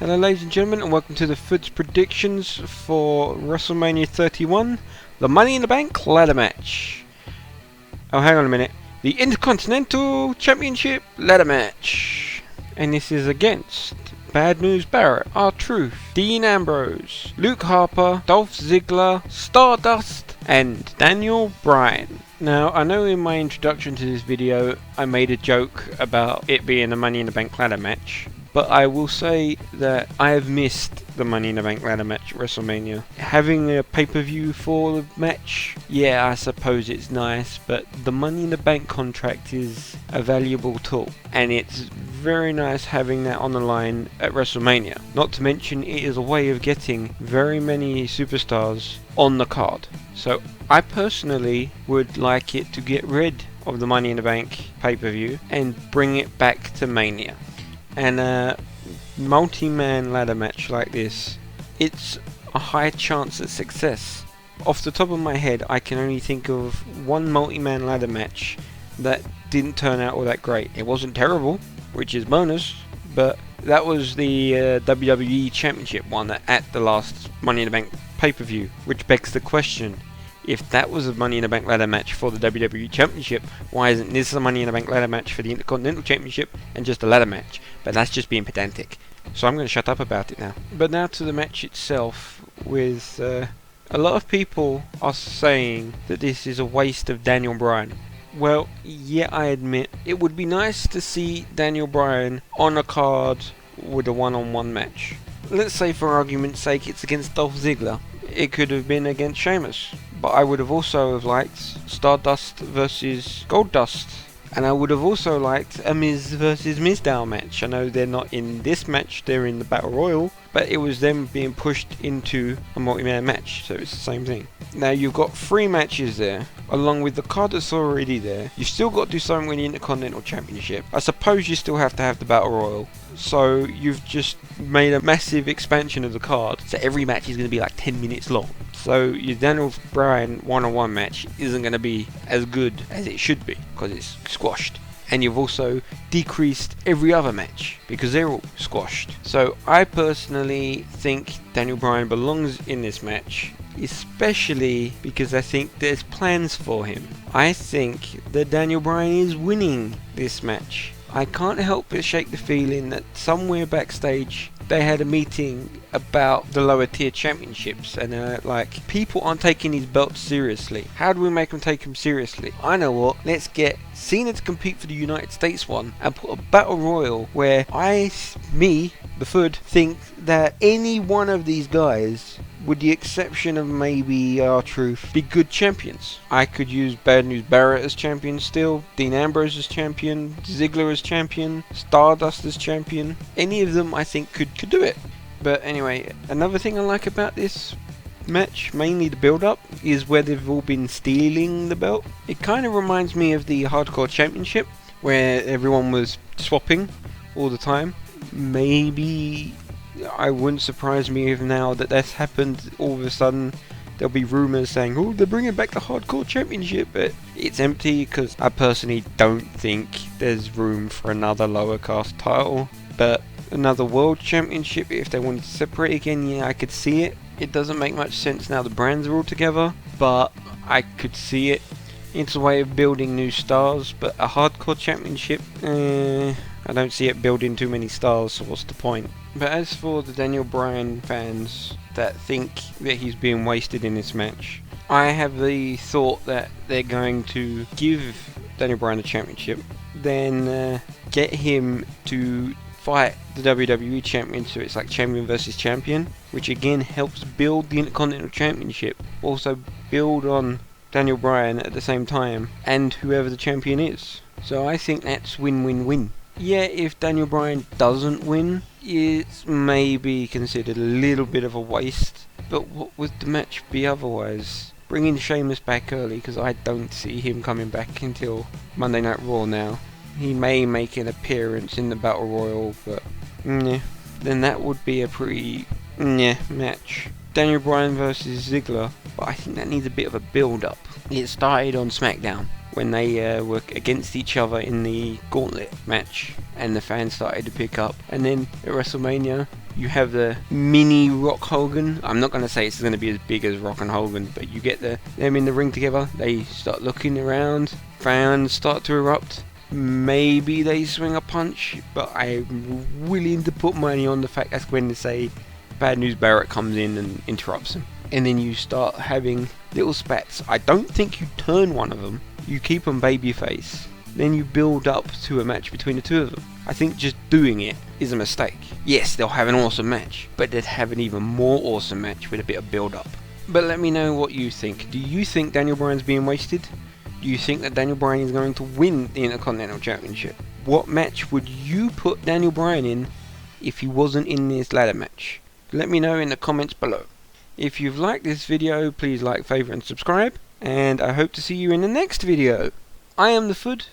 Hello ladies and gentlemen, and welcome to the Foods predictions for WrestleMania 31, the Money in the Bank ladder match. Oh, hang on a minute. The Intercontinental Championship ladder match. And this is against Bad News Barrett, R-Truth, Dean Ambrose, Luke Harper, Dolph Ziggler, Stardust, and Daniel Bryan. Now, I know in my introduction to this video I made a joke about it being a Money in the Bank ladder match, but I will say that I have missed the Money in the Bank ladder match at WrestleMania. Having a pay-per-view for the match, yeah, I suppose it's nice, but the Money in the Bank contract is a valuable tool, and it's very nice having that on the line at WrestleMania. Not to mention, it is a way of getting very many superstars on the card. So I personally would like it to get rid of the Money in the Bank pay-per-view and bring it back to Mania. And a multi-man ladder match like this, it's a high chance of success. Off the top of my head, I can only think of one multi-man ladder match that didn't turn out all that great. It wasn't terrible, which is bonus, but that was the WWE Championship one at the last Money in the Bank pay-per-view, which begs the question, if that was a Money in the Bank ladder match for the WWE Championship, why isn't this a Money in the Bank ladder match for the Intercontinental Championship and just a ladder match? But that's just being pedantic, so I'm going to shut up about it now. But now to the match itself, with a lot of people are saying that this is a waste of Daniel Bryan. Well, yeah, I admit, it would be nice to see Daniel Bryan on a card with a one-on-one match. Let's say for argument's sake it's against Dolph Ziggler. It could have been against Sheamus, but I would have also liked Stardust versus Goldust, and I would have also liked a Miz versus Mizdow match. I know they're not in this match, they're in the Battle Royal, but it was them being pushed into a multi-man match, so it's the same thing. Now you've got 3 matches there, along with the card that's already there. You've still got to do something with the Intercontinental Championship. I suppose you still have to have the Battle Royal, so you've just made a massive expansion of the card, so every match is going to be like 10 minutes long. So your Daniel Bryan one-on-one match isn't going to be as good as it should be, because it's squashed. And you've also decreased every other match, because they're all squashed. So I personally think Daniel Bryan belongs in this match, especially because I think there's plans for him. I think that Daniel Bryan is winning this match. I can't help but shake the feeling that somewhere backstage they had a meeting about the lower tier championships, and like, people aren't taking these belts seriously. How do we make them take them seriously? I know what, let's get Cena to compete for the United States one and put a battle royal where the Food, think that any one of these guys, with the exception of maybe R-Truth, be good champions. I could use Bad News Barrett as champion still, Dean Ambrose as champion, Ziggler as champion, Stardust as champion. Any of them I think could do it. But anyway, another thing I like about this match, mainly the build-up, is where they've all been stealing the belt. It kind of reminds me of the Hardcore Championship, where everyone was swapping all the time. Maybe I wouldn't surprise me if now that that's happened, all of a sudden there'll be rumours saying, oh, they're bringing back the Hardcore Championship, but it's empty, because I personally don't think there's room for another lower caste title. But another World Championship, if they wanted to separate again, yeah, I could see it. It doesn't make much sense now the brands are all together, but I could see it. It's a way of building new stars, but a Hardcore Championship, I don't see it building too many stars, so what's the point? But as for the Daniel Bryan fans that think that he's being wasted in this match, I have the thought that they're going to give Daniel Bryan the championship, then get him to fight the WWE champion, so it's like champion versus champion, which again helps build the Intercontinental Championship, also build on Daniel Bryan at the same time, and whoever the champion is. So I think that's win-win-win. Yeah, if Daniel Bryan doesn't win, it's maybe considered a little bit of a waste, but what would the match be otherwise? Bringing Sheamus back early, because I don't see him coming back until Monday Night Raw now. He may make an appearance in the Battle Royal, but then that would be a pretty match. Daniel Bryan versus Ziggler, but I think that needs a bit of a build-up. It started on SmackDown, when they were against each other in the gauntlet match, and the fans started to pick up, and then at WrestleMania You have the mini Rock Hogan. I'm not going to say it's going to be as big as Rock and Hogan, but you get them in the ring together. They start looking around. Fans start to erupt. Maybe they swing a punch, but I'm willing to put money on the fact that's when they say Bad News Barrett comes in and interrupts them. And then you start having little spats. I don't think you turn one of them. You keep them babyface. Then you build up to a match between the two of them. I think just doing it is a mistake. Yes, they'll have an awesome match, but they'd have an even more awesome match with a bit of build up. But let me know what you think. Do you think Daniel Bryan's being wasted? Do you think that Daniel Bryan is going to win the Intercontinental Championship? What match would you put Daniel Bryan in if he wasn't in this ladder match? Let me know in the comments below. If you've liked this video, please like, favourite and subscribe. And I hope to see you in the next video. I am the Food.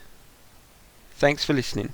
Thanks for listening.